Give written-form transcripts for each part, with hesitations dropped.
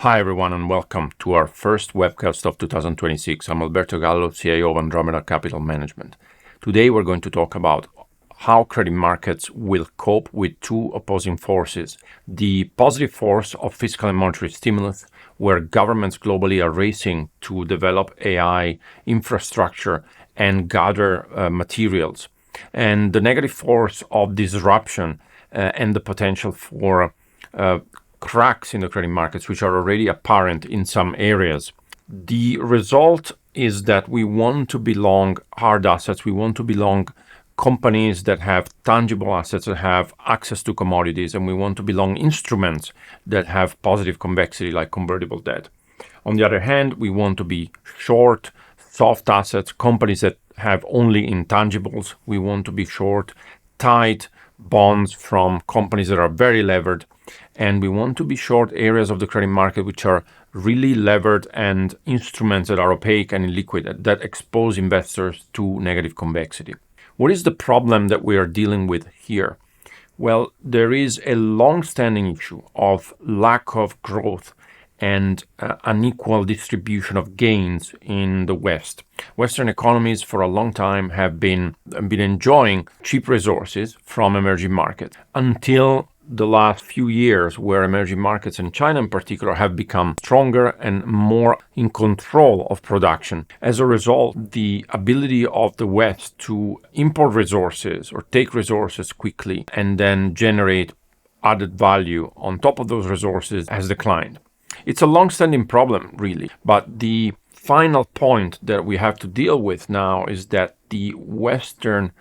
Hi everyone and welcome to our first webcast of 2026. I'm Alberto Gallo, CIO of Andromeda Capital Management. Today we're going to talk about how credit markets will cope with two opposing forces. The positive force of fiscal and monetary stimulus, where governments globally are racing to develop AI infrastructure and gather materials. And the negative force of disruption and the potential for cracks in the credit markets, which are already apparent in some areas. The result is that we want to belong hard assets. We want to belong companies that have tangible assets, that have access to commodities, and we want to belong instruments that have positive convexity like convertible debt. On the other hand, we want to be short soft assets, companies that have only intangibles. We want to be short tight bonds from companies that are very levered. And we want to be short areas of the credit market which are really levered and instruments that are opaque and illiquid that expose investors to negative convexity. What is the problem that we are dealing with here? Well, there is a long-standing issue of lack of growth and unequal distribution of gains in the West. Western economies for a long time have been enjoying cheap resources from emerging markets until the last few years, where emerging markets and China in particular have become stronger and more in control of production. As a result, the ability of the West to import resources or take resources quickly and then generate added value on top of those resources has declined. It's a long-standing problem, really, but the final point that we have to deal with now is that the Western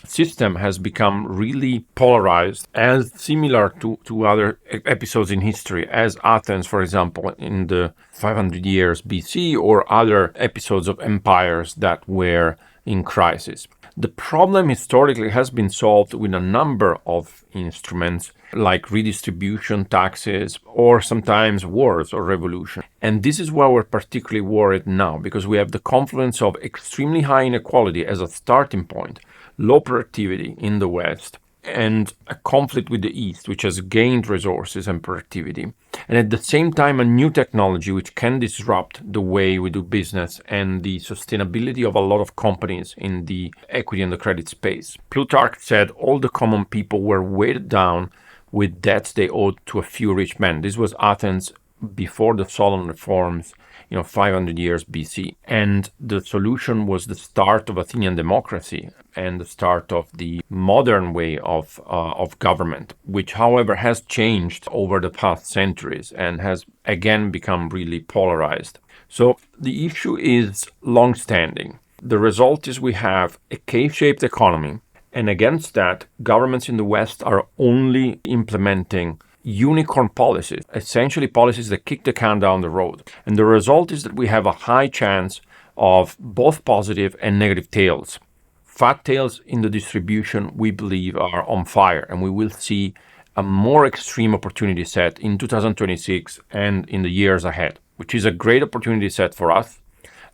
system has become really polarized, as similar to other episodes in history, as Athens, for example, in the 500 years BC, or other episodes of empires that were in crisis. The problem historically has been solved with a number of instruments like redistribution, taxes, or sometimes wars or revolution. And this is why we're particularly worried now, because we have the confluence of extremely high inequality as a starting point, low productivity in the West, and a conflict with the East, which has gained resources and productivity. And at the same time, a new technology which can disrupt the way we do business and the sustainability of a lot of companies in the equity and the credit space. Plutarch said all the common people were weighted down with debts they owed to a few rich men. This was Athens before the Solon reforms, 500 years BC. And the solution was the start of Athenian democracy and the start of the modern way of government, which, however, has changed over the past centuries and has again become really polarized. So the issue is long-standing. The result is we have a K-shaped economy, and against that, governments in the West are only implementing unicorn policies, essentially policies that kick the can down the road. And the result is that we have a high chance of both positive and negative tails. Fat tails in the distribution, we believe, are on fire, and we will see a more extreme opportunity set in 2026 and in the years ahead, which is a great opportunity set for us,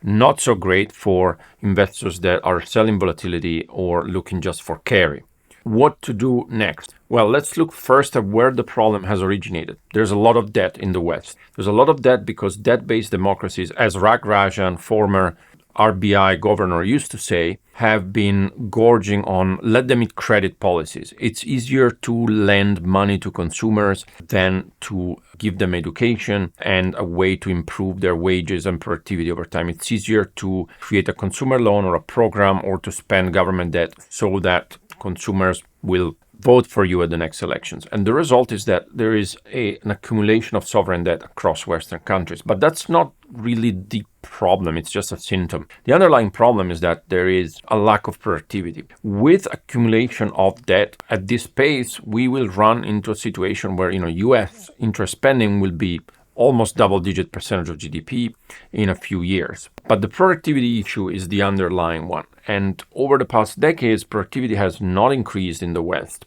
not so great for investors that are selling volatility or looking just for carry. What to do next? Well, let's look first at where the problem has originated. There's a lot of debt in the West. There's a lot of debt because debt-based democracies, as Rajan, former RBI governor, used to say, have been gorging on let them eat credit policies. It's easier to lend money to consumers than to give them education and a way to improve their wages and productivity over time. It's easier to create a consumer loan or a program or to spend government debt so that consumers will vote for you at the next elections. And the result is that there is an accumulation of sovereign debt across Western countries. But that's not really the problem. It's just a symptom. The underlying problem is that there is a lack of productivity. With accumulation of debt at this pace, we will run into a situation where, US interest spending will be almost double-digit percentage of GDP in a few years. But the productivity issue is the underlying one. And over the past decades, productivity has not increased in the West.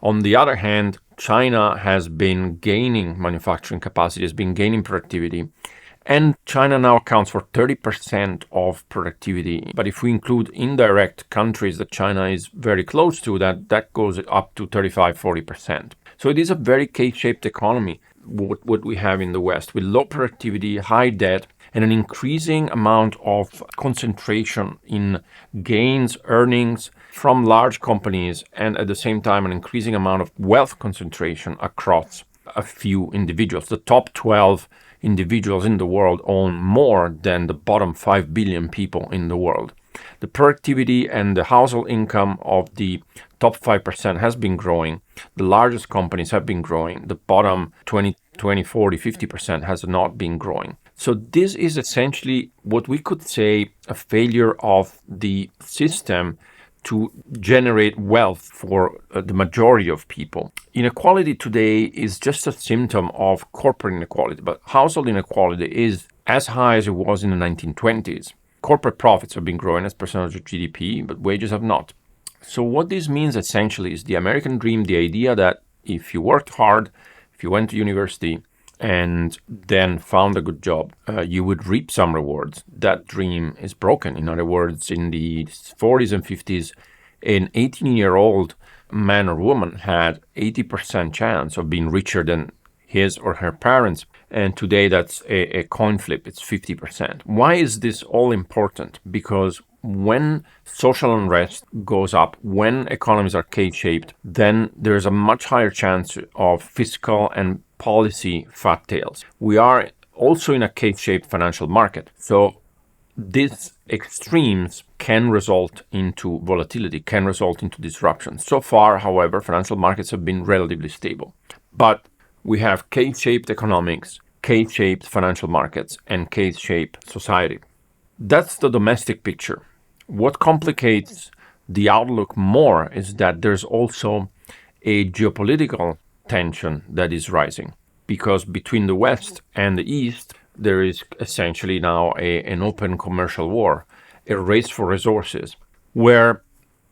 On the other hand, China has been gaining manufacturing capacity, has been gaining productivity. And China now accounts for 30% of productivity. But if we include indirect countries that China is very close to, that goes up to 35-40%. So it is a very K-shaped economy. what we have in the West, with low productivity, high debt, and an increasing amount of concentration in gains, earnings from large companies, and at the same time, an increasing amount of wealth concentration across a few individuals. The top 12 individuals in the world own more than the bottom 5 billion people in the world. The productivity and the household income of the top 5% has been growing. The largest companies have been growing. The bottom 20, 40, 50% has not been growing. So this is essentially what we could say a failure of the system to generate wealth for the majority of people. Inequality today is just a symptom of corporate inequality, but household inequality is as high as it was in the 1920s. Corporate profits have been growing as percentage of GDP, but wages have not. So what this means essentially is the American dream, the idea that if you worked hard, if you went to university and then found a good job, you would reap some rewards. That dream is broken. In other words, in the 40s and 50s, an 18-year-old man or woman had 80% chance of being richer than his or her parents. And today that's a coin flip, it's 50%. Why is this all important? Because when social unrest goes up, when economies are K-shaped, then there's a much higher chance of fiscal and policy fat tails. We are also in a K-shaped financial market. So these extremes can result into volatility, can result into disruption. So far, however, financial markets have been relatively stable. But we have K-shaped economics, K-shaped financial markets, and K-shaped society. That's the domestic picture. What complicates the outlook more is that there's also a geopolitical tension that is rising, because between the West and the East, there is essentially now an open commercial war, a race for resources, where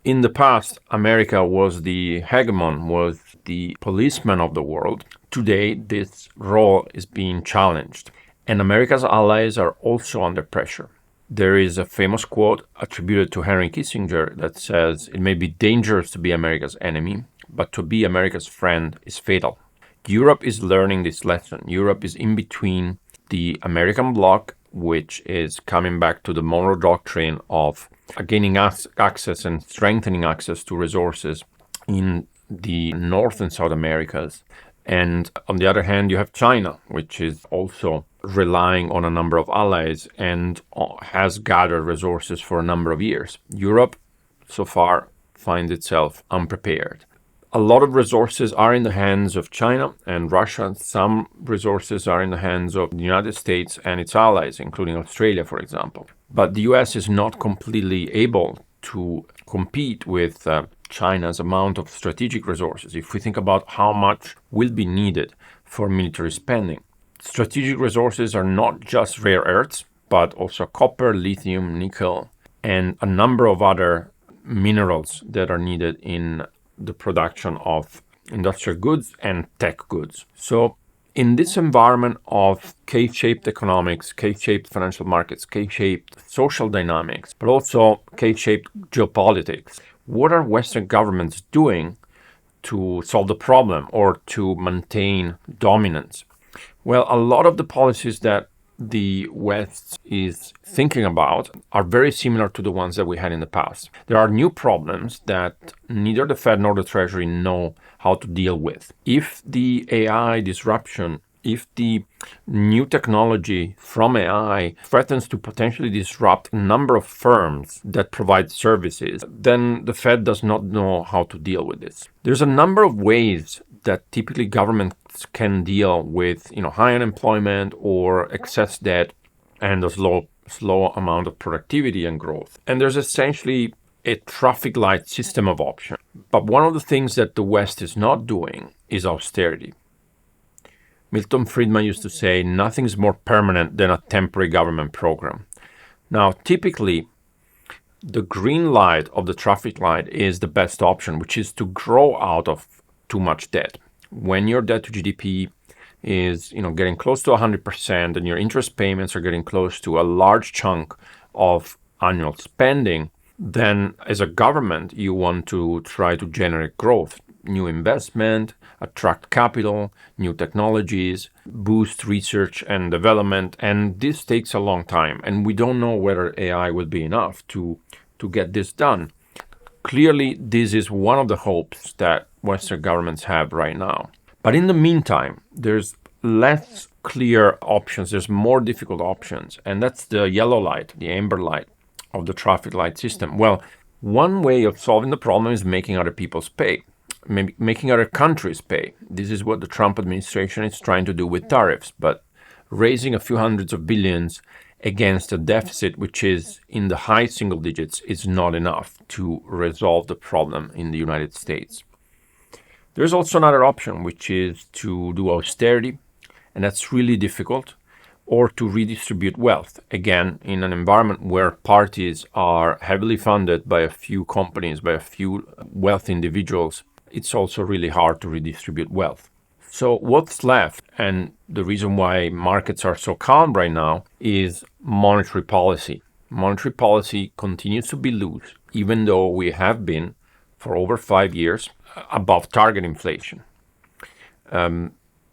in the past, America was the hegemon, was the policeman of the world. Today, this role is being challenged, and America's allies are also under pressure. There is a famous quote attributed to Henry Kissinger that says, "It may be dangerous to be America's enemy, but to be America's friend is fatal." Europe is learning this lesson. Europe is in between the American bloc, which is coming back to the Monroe Doctrine of gaining access and strengthening access to resources in the North and South Americas. And on the other hand, you have China, which is also relying on a number of allies and has gathered resources for a number of years. Europe, so far, finds itself unprepared. A lot of resources are in the hands of China and Russia. Some resources are in the hands of the United States and its allies, including Australia, for example. But the US is not completely able to compete with China's amount of strategic resources. If we think about how much will be needed for military spending, strategic resources are not just rare earths, but also copper, lithium, nickel, and a number of other minerals that are needed in the production of industrial goods and tech goods. So in this environment of K-shaped economics, K-shaped financial markets, K-shaped social dynamics, but also K-shaped geopolitics, what are Western governments doing to solve the problem or to maintain dominance? Well, a lot of the policies that the West is thinking about are very similar to the ones that we had in the past. There are new problems that neither the Fed nor the Treasury know how to deal with. If the AI disruption, if the new technology from AI threatens to potentially disrupt a number of firms that provide services, then the Fed does not know how to deal with this. There's a number of ways that typically governments can deal with, high unemployment or excess debt and a slow amount of productivity and growth. And there's essentially a traffic light system of options. But one of the things that the West is not doing is austerity. Milton Friedman used to say, nothing's more permanent than a temporary government program. Now, typically, the green light of the traffic light is the best option, which is to grow out of too much debt. When your debt to GDP is getting close to 100% and your interest payments are getting close to a large chunk of annual spending, then as a government, you want to try to generate growth. new investment, attract capital, new technologies, boost research and development. And this takes a long time. And we don't know whether AI will be enough to get this done. Clearly, this is one of the hopes that Western governments have right now. But in the meantime, there's less clear options. There's more difficult options. And that's the yellow light, the amber light of the traffic light system. Well, one way of solving the problem is making other people's pay, making other countries pay. This is what the Trump administration is trying to do with tariffs, but raising a few hundreds of billions against a deficit which is in the high single digits is not enough to resolve the problem in the United States. There's also another option, which is to do austerity, and that's really difficult, or to redistribute wealth. Again, in an environment where parties are heavily funded by a few companies, by a few wealthy individuals, it's also really hard to redistribute wealth. So what's left, and the reason why markets are so calm right now, is monetary policy. Monetary policy continues to be loose, even though we have been, for over 5 years, above target inflation.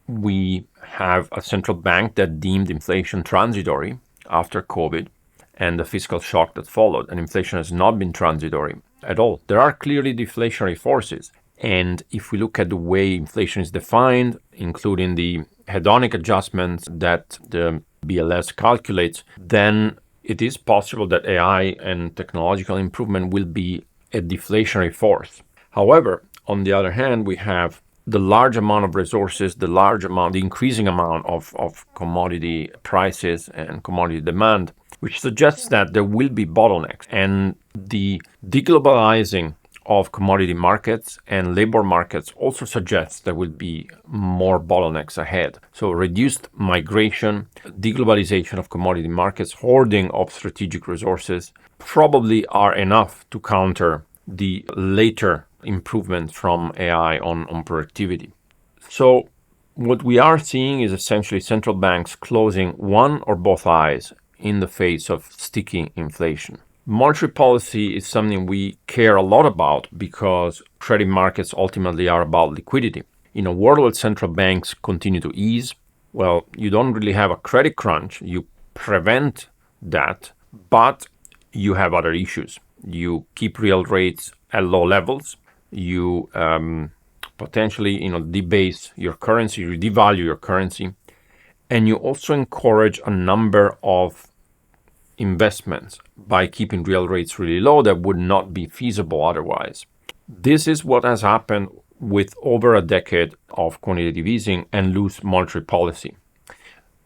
We have a central bank that deemed inflation transitory after COVID and the fiscal shock that followed, and inflation has not been transitory at all. There are clearly deflationary forces. And if we look at the way inflation is defined, including the hedonic adjustments that the BLS calculates, then it is possible that AI and technological improvement will be a deflationary force. However, on the other hand, we have the large amount of resources, the increasing amount of commodity prices and commodity demand, which suggests that there will be bottlenecks. And the deglobalizing of commodity markets and labor markets also suggests there will be more bottlenecks ahead. So reduced migration, deglobalization of commodity markets, hoarding of strategic resources probably are enough to counter the later improvements from AI on productivity. So what we are seeing is essentially central banks closing one or both eyes in the face of sticky inflation. Monetary policy is something we care a lot about because credit markets ultimately are about liquidity. In a world where central banks continue to ease, well, you don't really have a credit crunch. You prevent that, but you have other issues. You keep real rates at low levels. You potentially, debase your currency, you devalue your currency, and you also encourage a number of investments by keeping real rates really low that would not be feasible otherwise. This is what has happened with over a decade of quantitative easing and loose monetary policy.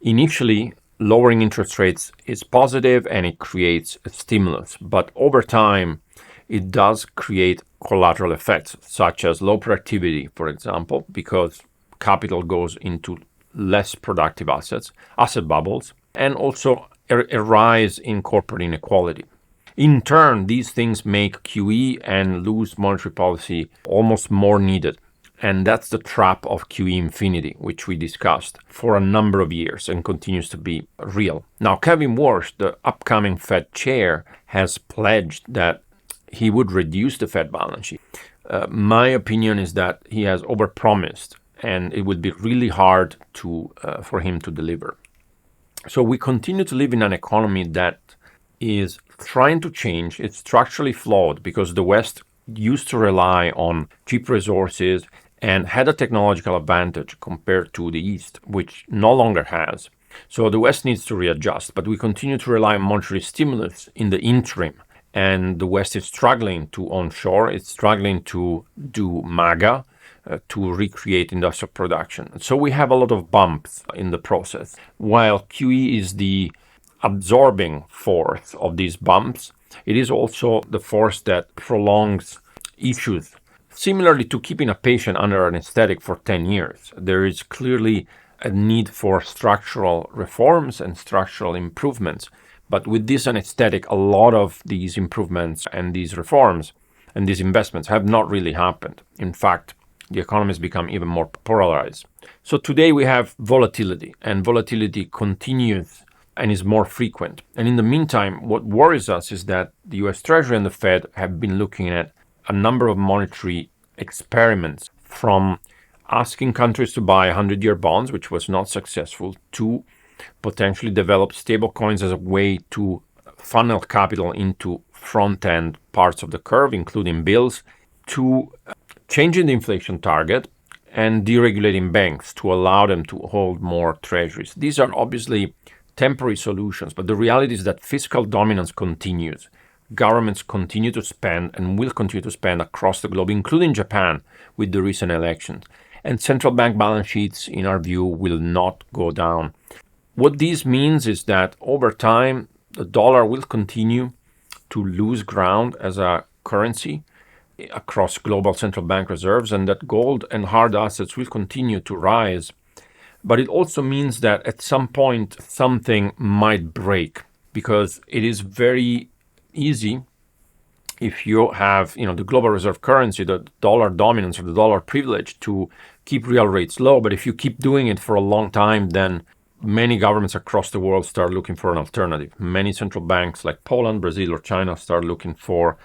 Initially, lowering interest rates is positive and it creates a stimulus, but over time, it does create collateral effects, such as low productivity, for example, because capital goes into less productive assets, asset bubbles, and also a rise in corporate inequality. In turn, these things make QE and loose monetary policy almost more needed. And that's the trap of QE infinity, which we discussed for a number of years and continues to be real. Now, Kevin Warsh, the upcoming Fed chair, has pledged that he would reduce the Fed balance sheet. My opinion is that he has overpromised, and it would be really hard for him to deliver. So we continue to live in an economy that is trying to change. It's structurally flawed because the West used to rely on cheap resources and had a technological advantage compared to the East, which no longer has. So the West needs to readjust, but we continue to rely on monetary stimulus in the interim. And the West is struggling to onshore. It's struggling to do MAGA, to recreate industrial production. So we have a lot of bumps in the process. While QE is the absorbing force of these bumps, it is also the force that prolongs issues. Similarly to keeping a patient under anesthetic for 10 years, there is clearly a need for structural reforms and structural improvements. But with this anesthetic, a lot of these improvements and these reforms and these investments have not really happened. In fact, the economy has become even more polarized. So today we have volatility, and volatility continues and is more frequent. And in the meantime, what worries us is that the US Treasury and the Fed have been looking at a number of monetary experiments from asking countries to buy 100-year bonds, which was not successful, to potentially develop stable coins as a way to funnel capital into front-end parts of the curve, including bills, to changing the inflation target and deregulating banks to allow them to hold more treasuries. These are obviously temporary solutions, but the reality is that fiscal dominance continues. Governments continue to spend and will continue to spend across the globe, including Japan, with the recent elections. And central bank balance sheets, in our view, will not go down. What this means is that over time, the dollar will continue to lose ground as a currency across global central bank reserves, and that gold and hard assets will continue to rise. But it also means that at some point, something might break, because it is very easy if you have, the global reserve currency, the dollar dominance or the dollar privilege, to keep real rates low. But if you keep doing it for a long time, then many governments across the world start looking for an alternative. Many central banks like Poland, Brazil, or China start looking for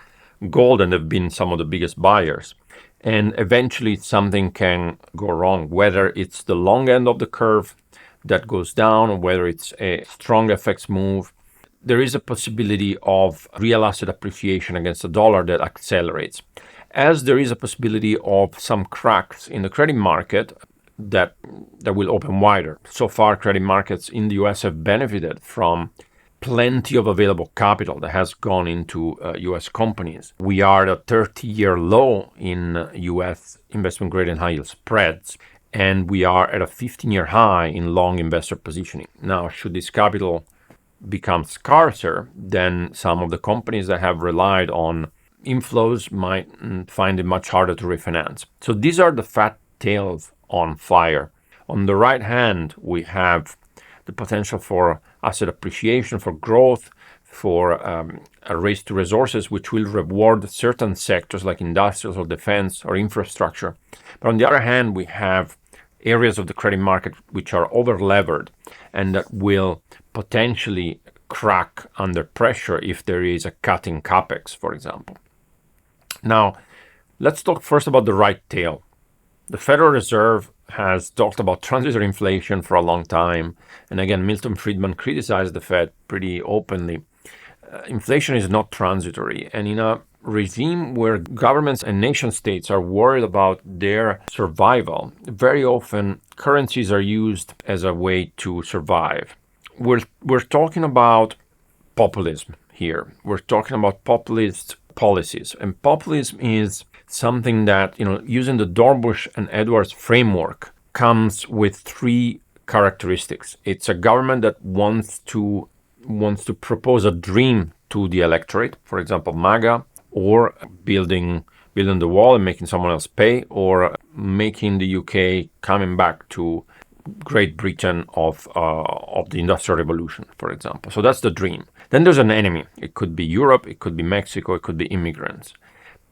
gold, and they've been some of the biggest buyers. And eventually something can go wrong, whether it's the long end of the curve that goes down, or whether it's a strong FX move. There is a possibility of real asset appreciation against the dollar that accelerates, as there is a possibility of some cracks in the credit market that will open wider. So far, credit markets in the US have benefited from plenty of available capital that has gone into US companies. We are at a 30-year low in US investment grade and high yield spreads, and we are at a 15-year high in long investor positioning. Now, should this capital become scarcer, then some of the companies that have relied on inflows might find it much harder to refinance. So these are the fat tails on fire. On the right hand, we have the potential for asset appreciation, for growth, for a race to resources, which will reward certain sectors like industrials or defense or infrastructure. But on the other hand, we have areas of the credit market which are over-levered and that will potentially crack under pressure if there is a cut in capex, for example. Now, let's talk first about the right tail. The Federal Reserve has talked about transitory inflation for a long time. And again, Milton Friedman criticized the Fed pretty openly. Inflation is not transitory. And in a regime where governments and nation states are worried about their survival, very often currencies are used as a way to survive. We're talking about populism here. We're talking about populist policies. And populism is something that, using the Dornbush and Edwards framework, comes with three characteristics. It's a government that wants to propose a dream to the electorate, for example, MAGA, or building the wall and making someone else pay, or making the UK coming back to Great Britain of the Industrial Revolution, for example. So that's the dream. Then there's an enemy. It could be Europe, it could be Mexico, it could be immigrants.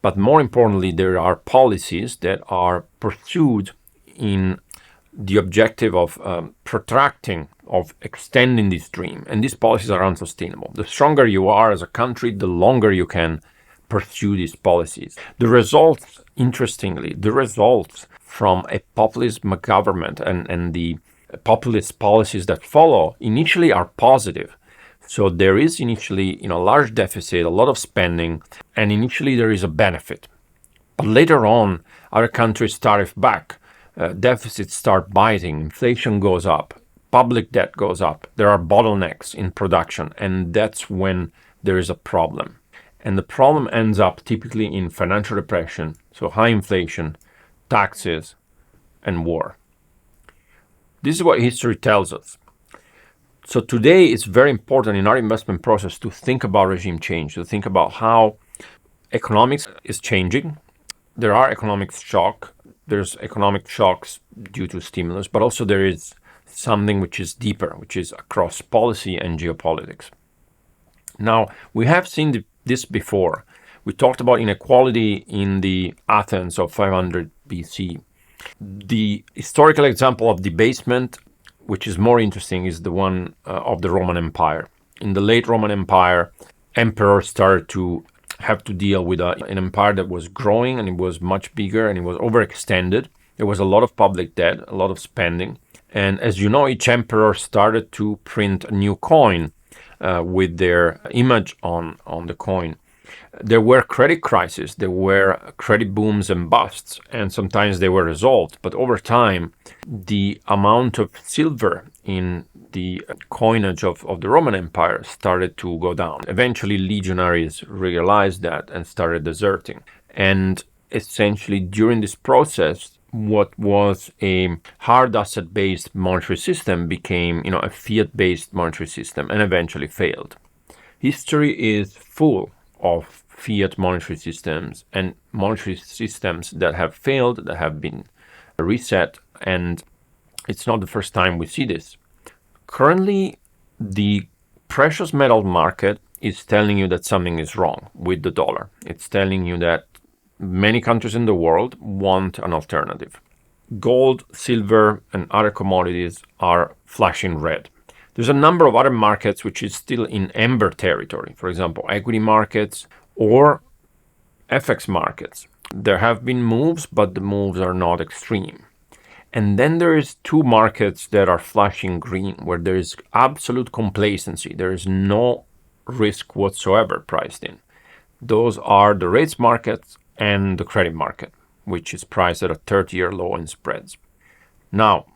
But more importantly, there are policies that are pursued in the objective of protracting, of extending this dream. And these policies are unsustainable. The stronger you are as a country, the longer you can pursue these policies. The results, interestingly, from a populist government and the populist policies that follow initially are positive. So there is initially, a large deficit, a lot of spending, and initially there is a benefit. But later on, other countries tariff back, deficits start biting, inflation goes up, public debt goes up, there are bottlenecks in production, and that's when there is a problem. And the problem ends up typically in financial repression, so high inflation, taxes, and war. This is what history tells us. So today it's very important in our investment process to think about regime change, to think about how economics is changing. There are economic shocks. There's economic shocks due to stimulus, but also there is something which is deeper, which is across policy and geopolitics. Now, we have seen this before. We talked about inequality in the Athens of 500 BC. The historical example of debasement, which is more interesting, is the one of the Roman Empire. In the late Roman Empire, emperors started to have to deal with an empire that was growing, and it was much bigger, and it was overextended. There was a lot of public debt, a lot of spending. And as you know, each emperor started to print a new coin with their image on the coin. There were credit crises, there were credit booms and busts, and sometimes they were resolved. But over time, the amount of silver in the coinage of the Roman Empire started to go down. Eventually, legionaries realized that and started deserting. And essentially, during this process, what was a hard asset-based monetary system became, a fiat-based monetary system, and eventually failed. History is full of fiat monetary systems and monetary systems that have failed, that have been reset, and it's not the first time we see this. Currently, the precious metal market is telling you that something is wrong with the dollar. It's telling you that many countries in the world want an alternative. Gold, silver, and other commodities are flashing red. There's a number of other markets which is still in amber territory. For example, equity markets or FX markets. There have been moves, but the moves are not extreme. And then there is two markets that are flashing green, where there is absolute complacency. There is no risk whatsoever priced in. Those are the rates markets and the credit market, which is priced at a 30-year low in spreads. Now,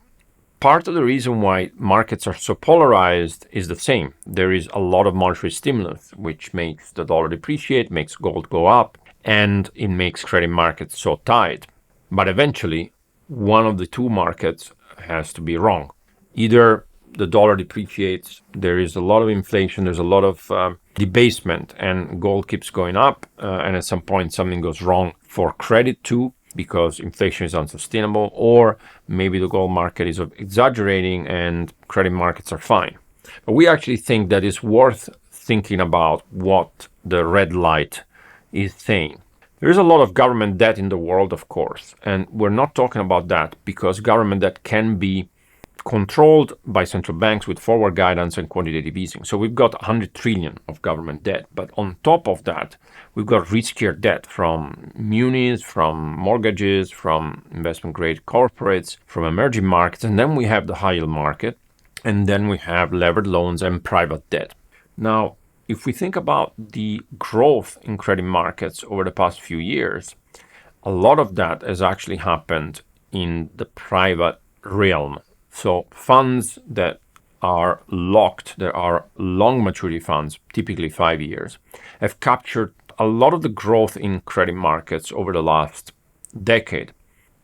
part of the reason why markets are so polarized is the same. There is a lot of monetary stimulus, which makes the dollar depreciate, makes gold go up, and it makes credit markets so tight. But eventually, one of the two markets has to be wrong. Either the dollar depreciates, there is a lot of inflation, there's a lot of debasement, and gold keeps going up, and at some point something goes wrong for credit too, because inflation is unsustainable, or maybe the gold market is exaggerating and credit markets are fine. But we actually think that it's worth thinking about what the red light is saying. There is a lot of government debt in the world, of course, and we're not talking about that because government debt can be controlled by central banks with forward guidance and quantitative easing. So we've got 100 trillion of government debt. But on top of that, we've got riskier debt from munis, from mortgages, from investment grade corporates, from emerging markets. And then we have the high yield market. And then we have levered loans and private debt. Now, if we think about the growth in credit markets over the past few years, a lot of that has actually happened in the private realm. So funds that are locked, there are long maturity funds, typically 5 years, have captured a lot of the growth in credit markets over the last decade.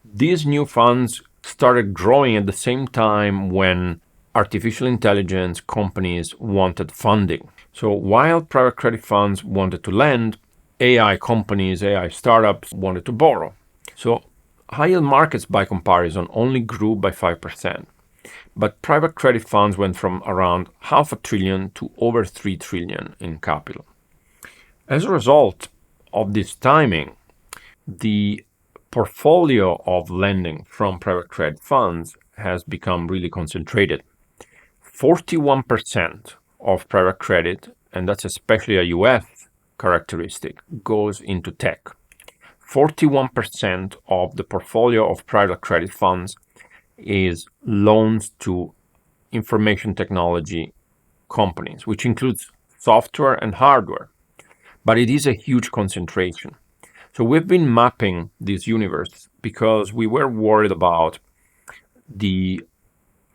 These new funds started growing at the same time when artificial intelligence companies wanted funding. So while private credit funds wanted to lend, AI companies, AI startups wanted to borrow. So high yield markets by comparison only grew by 5%. But private credit funds went from around $500 billion to over $3 trillion in capital. As a result of this timing, the portfolio of lending from private credit funds has become really concentrated. 41% of private credit, and that's especially a US characteristic, goes into tech. 41% of the portfolio of private credit funds is loans to information technology companies, which includes software and hardware. But it is a huge concentration. So we've been mapping this universe because we were worried about the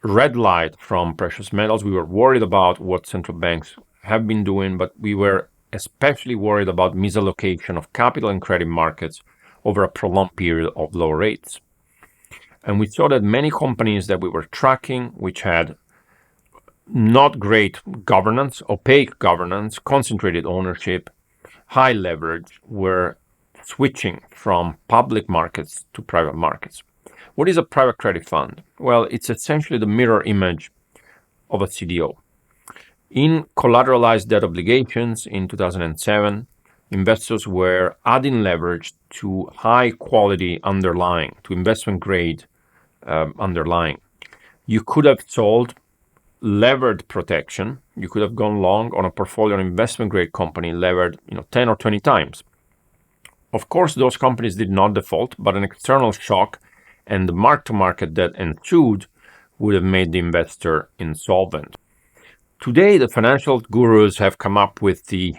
red light from precious metals. We were worried about what central banks have been doing, but we were especially worried about misallocation of capital and credit markets over a prolonged period of low rates. And we saw that many companies that we were tracking, which had not great governance, opaque governance, concentrated ownership, high leverage, were switching from public markets to private markets. What is a private credit fund? Well, it's essentially the mirror image of a CDO. In collateralized debt obligations in 2007, investors were adding leverage to high quality underlying, to investment grade underlying. You could have sold levered protection, you could have gone long on a portfolio investment grade company levered 10 or 20 times. Of course, those companies did not default, but an external shock and the mark-to-market that ensued would have made the investor insolvent. Today, the financial gurus have come up with the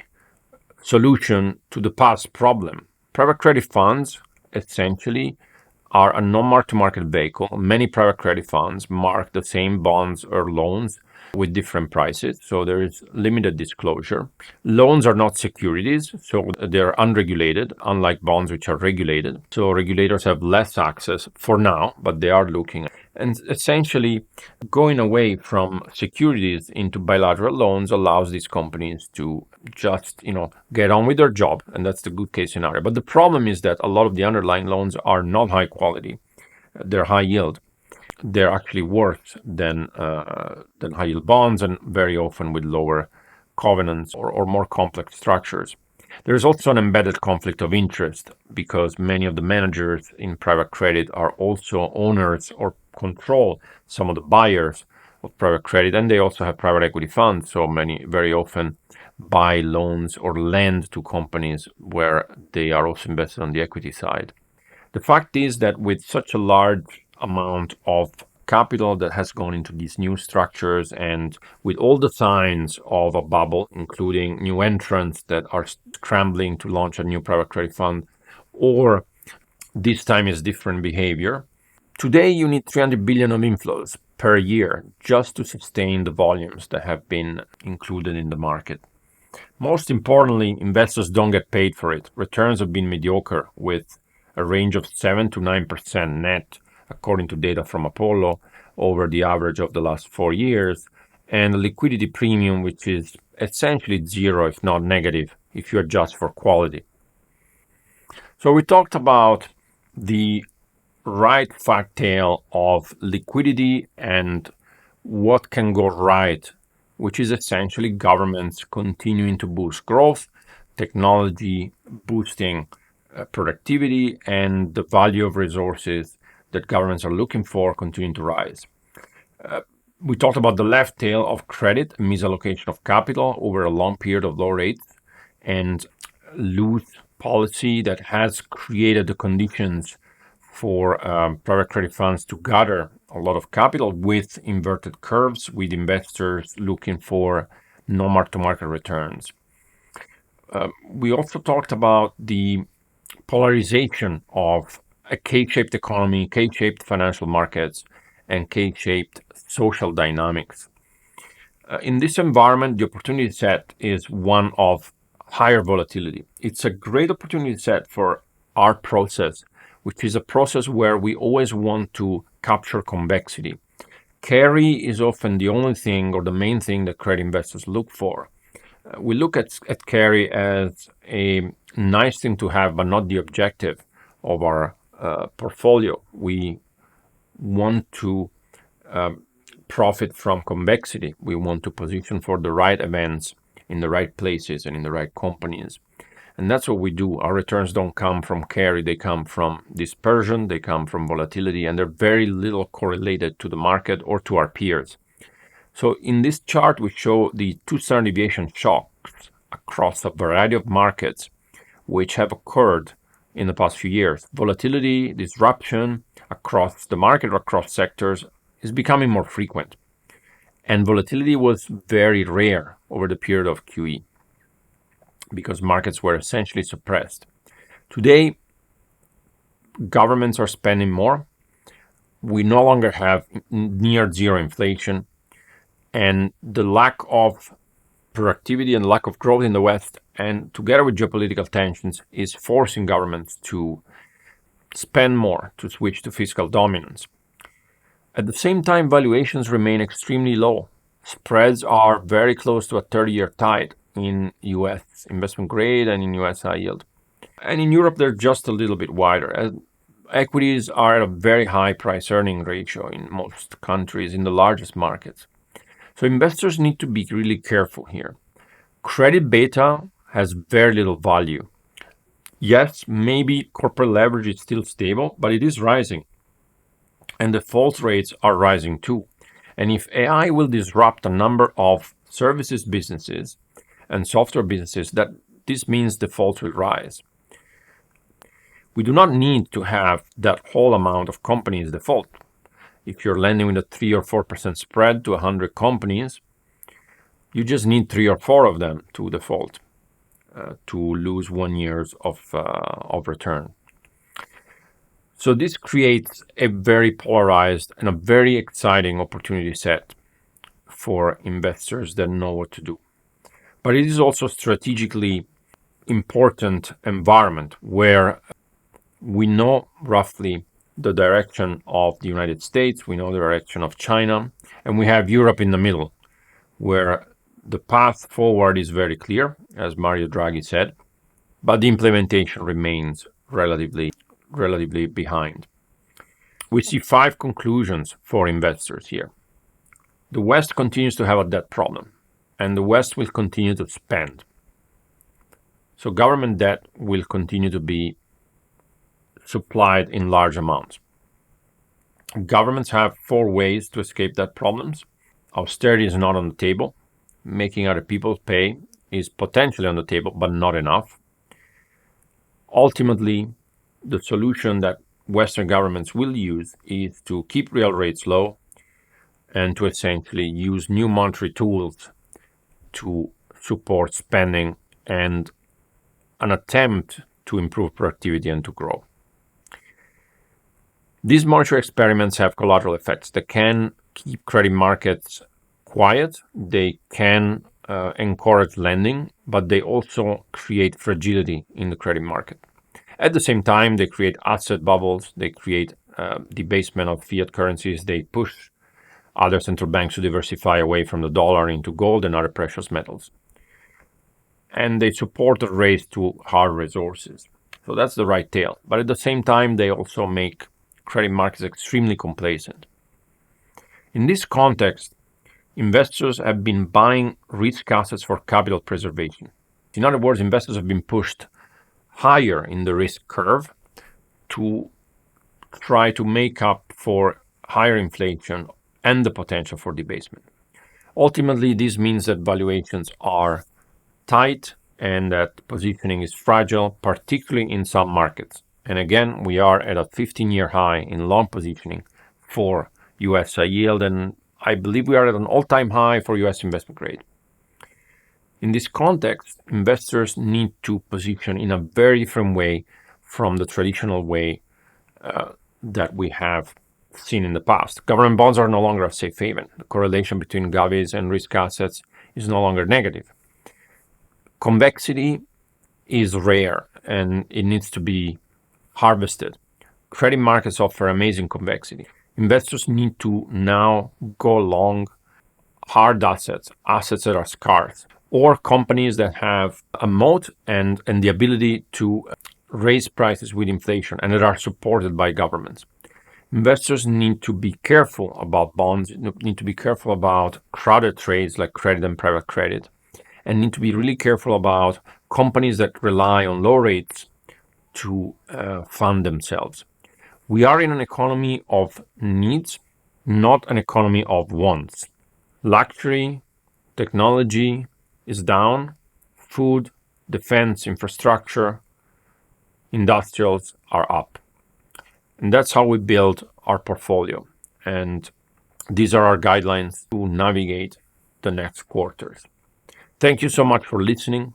solution to the past problem. Private credit funds essentially are a non-mark-to-market vehicle. Many private credit funds mark the same bonds or loans with different prices, so there is limited disclosure. Loans are not securities, so they're unregulated, unlike bonds which are regulated. So regulators have less access for now, but they are looking. And essentially, going away from securities into bilateral loans allows these companies to just, get on with their job, and that's the good case scenario. But the problem is that a lot of the underlying loans are not high quality; they're high yield. They're actually worse than high yield bonds, and very often with lower covenants or more complex structures. There's also an embedded conflict of interest because many of the managers in private credit are also owners or control some of the buyers of private credit, and they also have private equity funds. So many very often buy loans or lend to companies where they are also invested on the equity side. The fact is that with such a large amount of capital that has gone into these new structures and with all the signs of a bubble, including new entrants that are scrambling to launch a new private credit fund, or this time is different behavior, today you need 300 billion of inflows per year just to sustain the volumes that have been included in the market. Most importantly, investors don't get paid for it. Returns have been mediocre with a range of 7 to 9% net, according to data from Apollo, over the average of the last 4 years, and a liquidity premium which is essentially zero, if not negative, if you adjust for quality. So we talked about the right fat tail of liquidity and what can go right, which is essentially governments continuing to boost growth, technology boosting productivity, and the value of resources that governments are looking for continuing to rise. We talked about the left tail of credit, misallocation of capital over a long period of low rates, and loose policy that has created the conditions for private credit funds to gather a lot of capital with inverted curves, with investors looking for no mark-to-market returns. We also talked about the polarization of a K-shaped economy, K-shaped financial markets, and K-shaped social dynamics. In this environment, the opportunity set is one of higher volatility. It's a great opportunity set for our process, which is a process where we always want to capture convexity. Carry is often the only thing or the main thing that credit investors look for. We look at carry as a nice thing to have, but not the objective of our portfolio. We want to profit from convexity. We want to position for the right events in the right places and in the right companies. And that's what we do. Our returns don't come from carry, they come from dispersion, they come from volatility, and they're very little correlated to the market or to our peers. So in this chart, we show the two standard deviation shocks across a variety of markets which have occurred in the past few years. Volatility, disruption across the market or across sectors is becoming more frequent. And volatility was very rare over the period of QE because markets were essentially suppressed. Today, governments are spending more. We no longer have near zero inflation. And the lack of productivity and lack of growth in the West, and together with geopolitical tensions, is forcing governments to spend more, to switch to fiscal dominance. At the same time, valuations remain extremely low. Spreads are very close to a 30-year tide in US investment grade and in US high yield. And in Europe, they're just a little bit wider. Equities are at a very high price-earning ratio in most countries, in the largest markets. So investors need to be really careful here. Credit beta has very little value. Yes, maybe corporate leverage is still stable, but it is rising. And default rates are rising too. And if AI will disrupt a number of services businesses and software businesses, that this means defaults will rise. We do not need to have that whole amount of companies default. If you're lending with a 3 or 4% spread to 100 companies, you just need 3 or 4 of them to default, to lose 1 year of return. So this creates a very polarized and a very exciting opportunity set for investors that know what to do. But it is also strategically important environment where we know roughly the direction of the United States, we know the direction of China, and we have Europe in the middle, where the path forward is very clear, as Mario Draghi said, but the implementation remains relatively behind. We see 5 conclusions for investors here. The West continues to have a debt problem, and the West will continue to spend. So government debt will continue to be supplied in large amounts. Governments have 4 ways to escape that problems. Austerity is not on the table. Making other people pay is potentially on the table, but not enough. Ultimately, the solution that Western governments will use is to keep real rates low and to essentially use new monetary tools to support spending and an attempt to improve productivity and to grow. These monetary experiments have collateral effects. They can keep credit markets quiet, they can encourage lending, but they also create fragility in the credit market. At the same time, they create asset bubbles, they create debasement of fiat currencies, they push other central banks to diversify away from the dollar into gold and other precious metals. And they support the race to hard resources. So that's the right tail. But at the same time, they also make credit markets extremely complacent. In this context, investors have been buying risk assets for capital preservation. In other words, investors have been pushed higher in the risk curve to try to make up for higher inflation and the potential for debasement. Ultimately, this means that valuations are tight and that positioning is fragile, particularly in some markets. And again, we are at a 15-year high in long positioning for US high yield, and I believe we are at an all-time high for US investment grade. In this context, investors need to position in a very different way from the traditional way that we have seen in the past. Government bonds are no longer a safe haven. The correlation between govies and risk assets is no longer negative. Convexity is rare and it needs to be harvested. Credit markets offer amazing convexity. Investors need to now go long hard assets that are scarce, or companies that have a moat and the ability to raise prices with inflation and that are supported by governments. Investors need to be careful about bonds, need to be careful about crowded trades like credit and private credit, and need to be really careful about companies that rely on low rates to fund themselves. We are in an economy of needs, not an economy of wants. Luxury, technology is down, food, defense, infrastructure, industrials are up. And that's how we build our portfolio. And these are our guidelines to navigate the next quarters. Thank you so much for listening.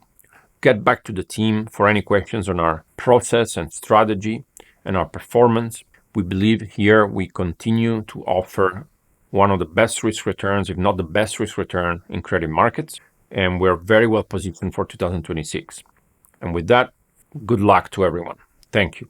Get back to the team for any questions on our process and strategy and our performance. We believe here we continue to offer one of the best risk returns, if not the best risk return in credit markets. And we're very well positioned for 2026. And with that, good luck to everyone. Thank you.